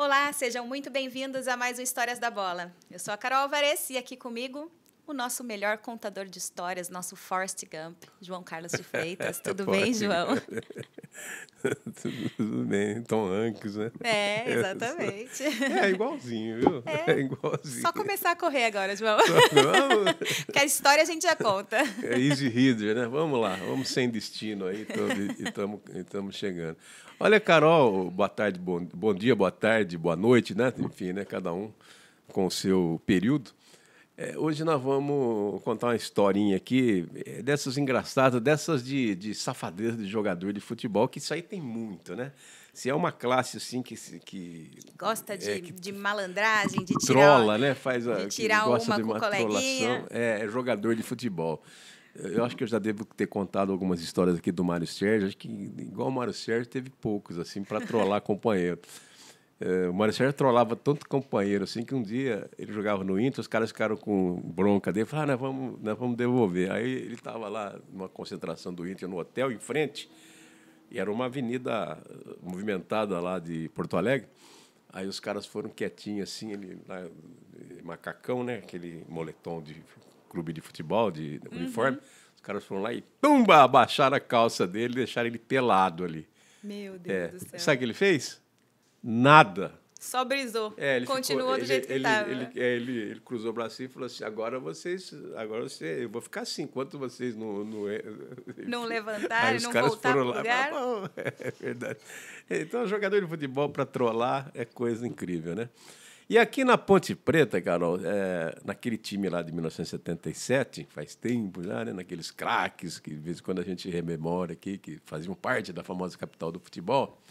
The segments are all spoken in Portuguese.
Olá, sejam muito bem-vindos a mais um Histórias da Bola. Eu sou a Carol Alvarez e aqui comigo o nosso melhor contador de histórias, nosso Forrest Gump, João Carlos de Freitas. Tudo bem, João? Tudo bem, Tom Hanks, né? É, exatamente. É igualzinho, viu? É igualzinho. Só começar a correr agora, João. Vamos. Porque a história a gente já conta. É easy reader, né? Vamos lá, vamos sem destino aí e estamos chegando. Olha, Carol, boa tarde, bom dia, boa tarde, boa noite, né? Enfim, né? Cada um com o seu período. Hoje nós vamos contar uma historinha aqui, dessas engraçadas, dessas de safadeza de jogador de futebol, que isso aí tem muito, né? Se é uma classe assim que gosta de malandragem, de tirar, trola, né? de tirar gosta uma de com o coleguinha. trolação, é jogador de futebol. Eu acho que eu já devo ter contado algumas histórias aqui do Mário Sérgio, acho que igual o Mário Sérgio teve poucos assim para trollar companheiro. O Mário Sérgio trollava tanto companheiro assim que um dia ele jogava no Inter, os caras ficaram com bronca dele, falaram, nós vamos devolver. Aí ele estava lá numa concentração do Inter no hotel em frente, e era uma avenida movimentada lá de Porto Alegre. Aí os caras foram quietinhos assim, ele lá, macacão, né, aquele moletom de clube de futebol, de uniforme. Os caras foram lá e pumba, abaixaram a calça dele, deixaram ele pelado ali. Meu Deus do céu. Sabe o que ele fez? Nada. Só brisou. Ele continuou ficou, do jeito que estava. Ele cruzou o braço e falou assim, agora eu vou ficar assim, enquanto vocês não levantarem, não caras voltar foram pro lugar. É verdade. Então, jogador de futebol para trollar é coisa incrível, né? E aqui na Ponte Preta, Carol, naquele time lá de 1977, faz tempo já, né? Naqueles craques que de vez em quando a gente rememora aqui, que faziam parte da famosa capital do futebol,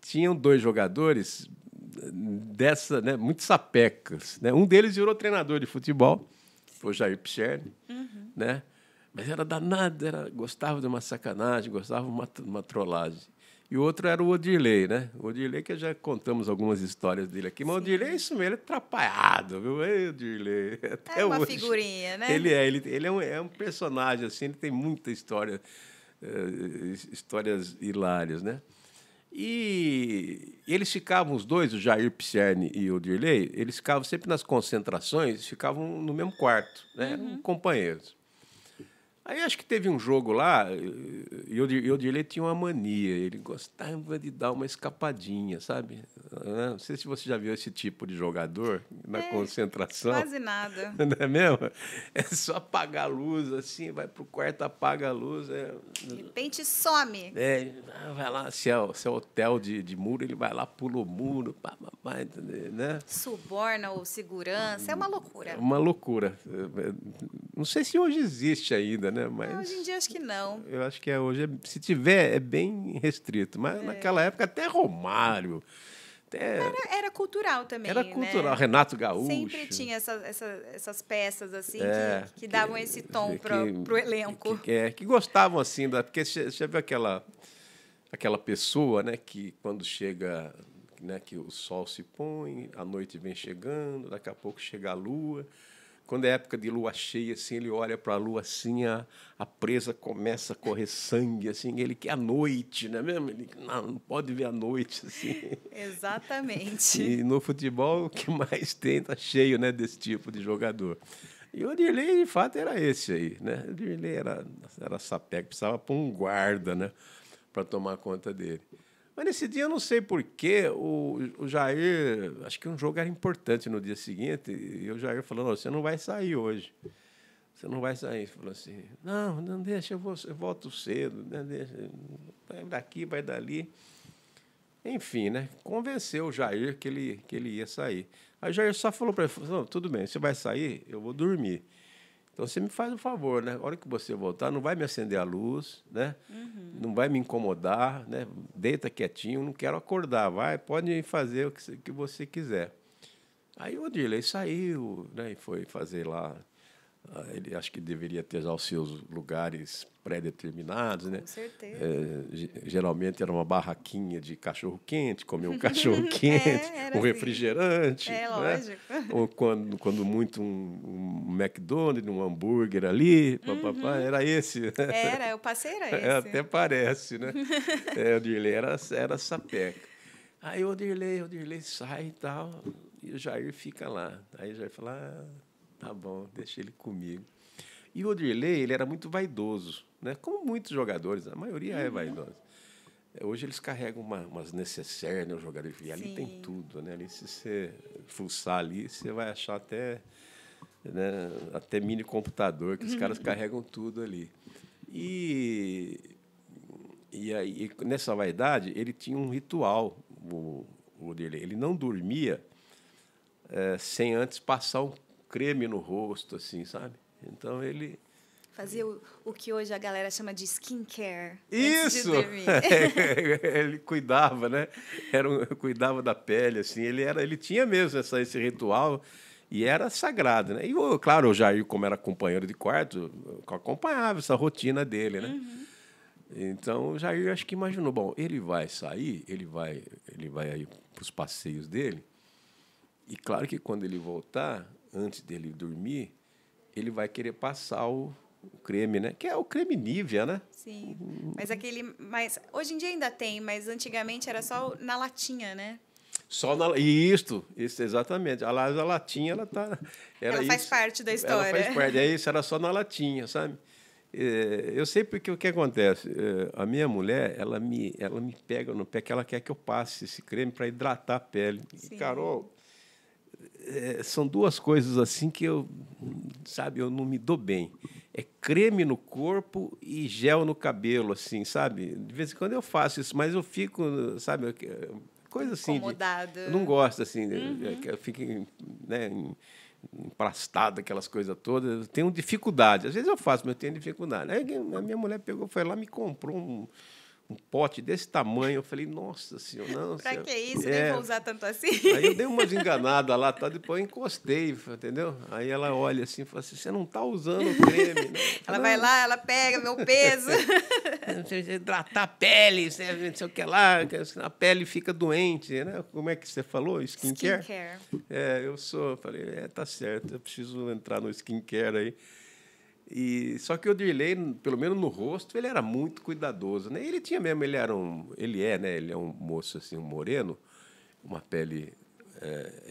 tinham dois jogadores dessa, né, muito sapecas, né? Um deles virou treinador de futebol, foi o Jair Pisserni, né? Mas era danado, gostava de uma sacanagem, gostava de uma trollagem. E o outro era o Odirley, né? O Odirley, que já contamos algumas histórias dele aqui, mas o Odirley é isso mesmo, ele é atrapalhado, viu? Ei, Odirley, até uma hoje. Figurinha, né? Ele é um personagem, assim, ele tem muita história, histórias hilárias, né? E eles ficavam, os dois, o Jair Pisserni e o Odirley, eles ficavam sempre nas concentrações, ficavam no mesmo quarto, né? Eram companheiros. Aí acho que teve um jogo lá, e o Odirley tinha uma mania, ele gostava de dar uma escapadinha, sabe? Não sei se você já viu esse tipo de jogador na concentração. Quase nada. Não é mesmo? É só apagar a luz, assim, vai pro quarto, apaga a luz. De repente some. Vai lá, se é hotel de muro, ele vai lá, pula o muro, né? Suborna o segurança, é uma loucura. É uma loucura. Não sei se hoje existe ainda, né? Mas hoje em dia acho que não. Eu acho que hoje, se tiver, é bem restrito. Mas naquela época até Romário. Era cultural também. Era cultural, né? Renato Gaúcho. Sempre tinha essas peças assim que davam esse tom para o elenco. Que gostavam assim, porque você vê aquela pessoa, né, que quando chega, né, que o sol se põe, a noite vem chegando, daqui a pouco chega a lua. Quando é época de lua cheia, assim, ele olha para a lua assim, a presa começa a correr sangue, assim, ele quer a noite, não é mesmo? Ele não pode ver a noite, assim. Exatamente. E no futebol, o que mais tem está cheio, né, desse tipo de jogador. E o Odirley, de fato, era esse aí, né? O Odirley era sapeca, precisava pôr um guarda, né, para tomar conta dele. Mas nesse dia, eu não sei porquê, o Jair, acho que um jogo era importante no dia seguinte, e o Jair falou, não, você não vai sair hoje. Você não vai sair. Ele falou assim, não deixa, eu volto cedo, né, deixa, vai daqui, vai dali. Enfim, né, convenceu o Jair que ele ia sair. Aí o Jair só falou para ele, não, tudo bem, você vai sair, eu vou dormir. Então, você me faz um favor, né? A hora que você voltar, não vai me acender a luz, né? Não vai me incomodar, né? Deita quietinho, não quero acordar. Pode fazer o que você quiser. Aí o Odirley saiu, né? E foi fazer lá. Ele acho que deveria ter já os seus lugares pré-determinados, né? Com certeza. Geralmente era uma barraquinha de cachorro-quente, comer um cachorro-quente, um refrigerante. É, né? lógico. Ou quando muito um McDonald's, um hambúrguer ali, era esse. Eu passei, era esse. Até parece, né? O Odirley era sapeca. Aí o Odirley sai e tal, e o Jair fica lá. Aí o Jair fala, tá bom, deixa ele comigo. E o Odirley, ele era muito vaidoso, né? Como muitos jogadores, a maioria é vaidosa. Hoje eles carregam umas necessaires, né? Os jogadores, e ali tem tudo, né? Ali, se você fuçar ali, você vai achar até, né, até mini computador, que os caras carregam tudo ali. E aí, nessa vaidade, ele tinha um ritual, o dele. Ele não dormia sem antes passar um creme no rosto, assim, sabe? Então, ele... Fazia o que hoje a galera chama de skincare. Isso! Antes de dormir. Ele cuidava, né? Cuidava da pele, assim. Ele tinha mesmo esse ritual e era sagrado, né? E, claro, o Jair, como era companheiro de quarto, acompanhava essa rotina dele, né? Então, o Jair acho que imaginou, bom, ele vai sair, ele vai aí para os passeios dele, e claro que quando ele voltar, antes dele dormir, ele vai querer passar o creme, né? Que é o creme Nivea, né? Sim. Mas hoje em dia ainda tem, mas antigamente era só na latinha, né? Só na isso exatamente. A latinha Ela faz parte da história. Ela faz parte. Isso era só na latinha, sabe? Eu sei porque o que acontece. A minha mulher, ela me pega no pé que ela quer que eu passe esse creme para hidratar a pele. Sim. E, Carol, são duas coisas assim que eu não me dou bem. É creme no corpo e gel no cabelo, assim, sabe? De vez em quando eu faço isso, mas eu fico, sabe, coisa assim. Incomodado. Eu não gosto, assim, eu fico, né, emprastado, aquelas coisas todas. Eu tenho dificuldade. Às vezes eu faço, mas eu tenho dificuldade. Aí a minha mulher foi lá, me comprou um pote desse tamanho. Eu falei, nossa senhora, não. Pra que isso? Nem vou usar tanto assim. Aí eu dei umas enganadas lá, tá? Depois eu encostei, entendeu? Aí ela olha assim e fala assim, você não tá usando o creme. Né? Ela vai lá, ela pega meu peso. Hidratar a pele, não sei o que lá, a pele fica doente, né? Como é que você falou? Skincare? Skincare. Eu falei, tá certo, eu preciso entrar no skincare aí. Só que o Odirley, pelo menos no rosto, ele era muito cuidadoso, né? Ele tinha mesmo, ele é um moço assim, um moreno, uma pele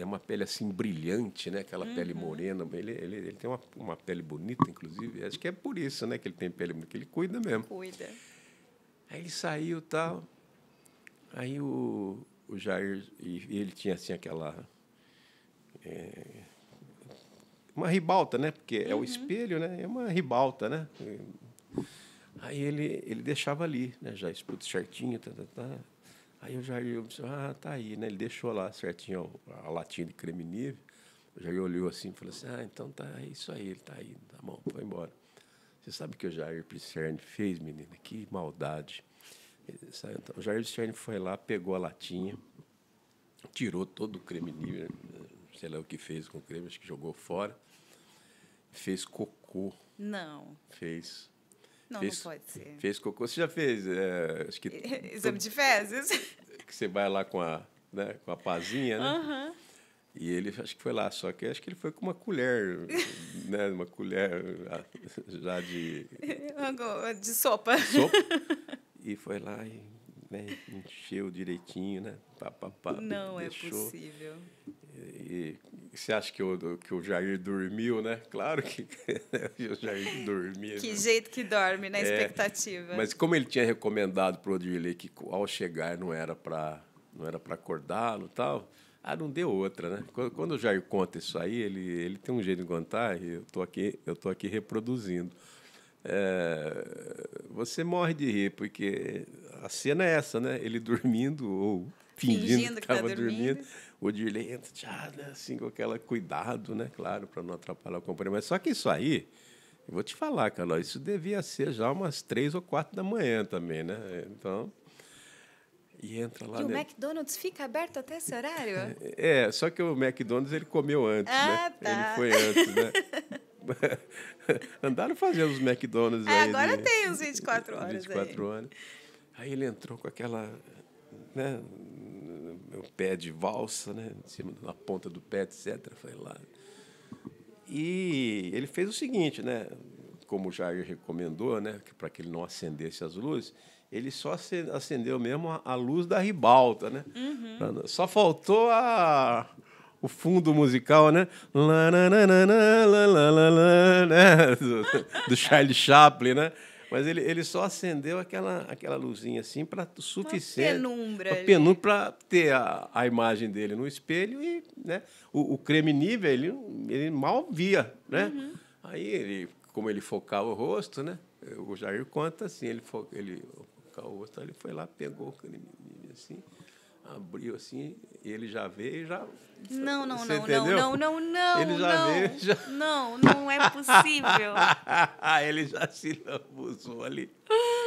uma pele assim brilhante, né? Aquela pele morena, ele tem uma pele bonita, inclusive. Acho que é por isso, né, que ele tem pele bonita, que ele cuida mesmo. Cuida. Aí ele saiu, tal. Aí o Jair, e ele tinha assim aquela uma ribalta, né? Porque é o espelho, né? É uma ribalta, né? Aí ele deixava ali, né? Já tudo certinho, tá. Aí o Jair disse, tá aí, né? Ele deixou lá certinho a latinha de creme Nivea. O Jair olhou assim e falou assim, então tá, é isso aí, ele tá aí, tá bom, foi embora. Você sabe o que o Jair Pisserni fez, menina? Que maldade. Então, o Jair Pisserni foi lá, pegou a latinha, tirou todo o creme Nivea, sei lá o que fez com o creme, acho que jogou fora. Fez cocô. Não. Fez. Não pode ser. Fez cocô. Você já fez? Acho que exame de fezes? Que você vai lá com a pazinha, né? Uhum. E ele, acho que foi lá, só que acho que ele foi com uma colher, né? Uma colher já de sopa. E foi lá e, né, encheu direitinho, né? Não deixou. É possível. E você acha que o Jair dormiu, né? Claro que o Jair dormia. Que jeito que dorme, na expectativa. Mas como ele tinha recomendado para o Odirley que ao chegar não era para acordá-lo e tal, não deu outra, né? Quando o Jair conta isso aí, ele tem um jeito de contar e eu tô aqui reproduzindo. Você morre de rir, porque a cena é essa, né? Ele dormindo ou fingindo que estava dormindo. O Odirley entra já, né, assim, com aquele cuidado, né? Claro, para não atrapalhar o companheiro. Mas só que isso aí, eu vou te falar, Carol, isso devia ser já umas 3 ou 4 da manhã também, né? Então, e entra lá... E o McDonald's fica aberto até esse horário? Só que o McDonald's ele comeu antes, né? Tá. Ele foi antes, né? Andaram fazendo os McDonald's aí. Agora tem uns 24 horas 24 horas. Aí ele entrou com aquela... né, o pé de valsa, né, em cima da ponta do pé, etc. Foi lá. E ele fez o seguinte, né, como o Jair recomendou, né, para que ele não acendesse as luzes, ele só acendeu mesmo a luz da ribalta, né? Só faltou o fundo musical, né? Né? Do Charlie Chaplin, né? Mas ele só acendeu aquela luzinha assim para suficiente. Uma penumbra para ter a imagem dele no espelho e, né? O creme nível ele mal via, né? Aí como ele focava o rosto, né? O Jair conta assim, ele focava o rosto, ele foi lá, pegou o creme nível assim, abriu assim, e ele já veio e já... Não. Ele já veio, já... Não é possível. Ele já se lambuzou ali.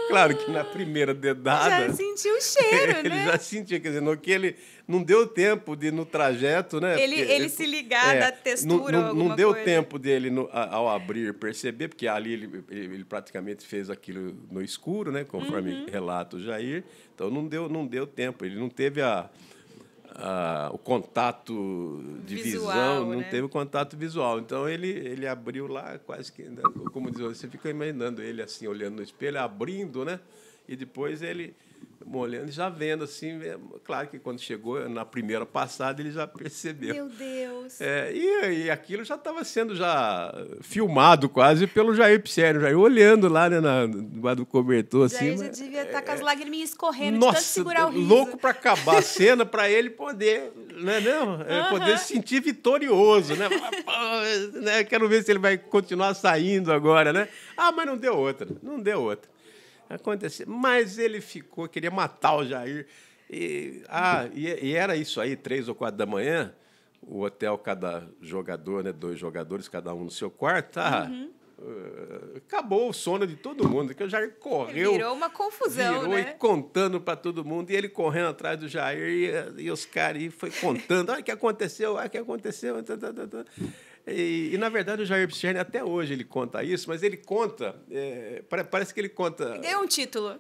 Claro que na primeira dedada... Já sentiu o cheiro, ele né? já sentia, quer dizer, no que ele não deu tempo de, no trajeto, né? Ele se ligar da textura ou alguma não deu coisa. tempo dele, ao abrir, perceber, porque ali ele praticamente fez aquilo no escuro, né? Conforme relata o Jair. Então, não deu tempo. Ele não teve o contato de visual, visão, não né? teve o contato visual. Então, ele abriu lá, quase que... Como diz, você fica imaginando ele assim, olhando no espelho, abrindo, né? E depois ele... molhando e já vendo assim, claro que quando chegou na primeira passada ele já percebeu. Meu Deus! E aquilo já estava sendo já filmado quase pelo Jair Pisserni, o Jair olhando lá, né, do cobertor assim. Já devia estar com as lagriminhas escorrendo, nossa, de tanto segurar o riso. louco para acabar a cena para ele poder, poder se sentir vitorioso, né? Quero ver se ele vai continuar saindo agora, né? Mas não deu outra. Aconteceu, mas ele queria matar o Jair. E era isso aí, 3 ou 4 da manhã, o hotel, cada jogador, né, 2 jogadores, cada um no seu quarto, acabou o sono de todo mundo, que o Jair correu. Virou uma confusão, né? E contando para todo mundo, e ele correndo atrás do Jair, e os caras foi contando, o que aconteceu, E, na verdade, o Jair Pisserni, até hoje, ele conta isso, mas ele conta... parece que ele conta... Ganhou um título.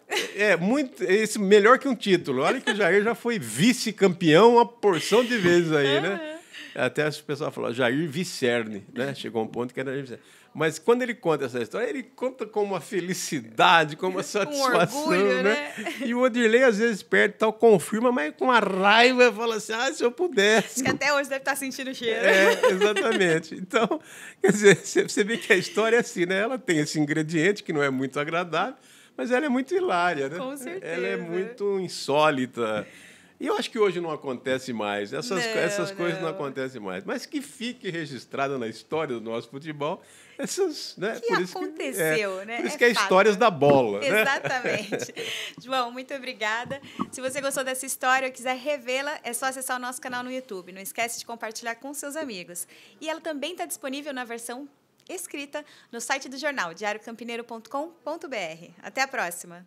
Melhor que um título. Olha que o Jair já foi vice-campeão uma porção de vezes aí, né? Até o pessoal falou, Jair Pisserni, né? Chegou um ponto que era Jair Pisserni. Mas quando ele conta essa história, ele conta com uma felicidade, com uma satisfação, orgulho, né? E o Odirley, às vezes, perde tal, confirma, mas com uma raiva, fala assim, se eu pudesse. Acho que até hoje deve estar sentindo o cheiro. Exatamente. Então, quer dizer, você vê que a história é assim, né? Ela tem esse ingrediente que não é muito agradável, mas ela é muito hilária, né? Com certeza. Ela é muito insólita. E eu acho que hoje não acontece mais. Essas coisas não acontecem mais. Mas que fique registrada na história do nosso futebol essas, né? Que aconteceu, né? Por isso que é histórias da bola. Exatamente. Né? João, muito obrigada. Se você gostou dessa história ou quiser revê-la, é só acessar o nosso canal no YouTube. Não esquece de compartilhar com seus amigos. E ela também está disponível na versão escrita no site do jornal, diariocampineiro.com.br. Até a próxima!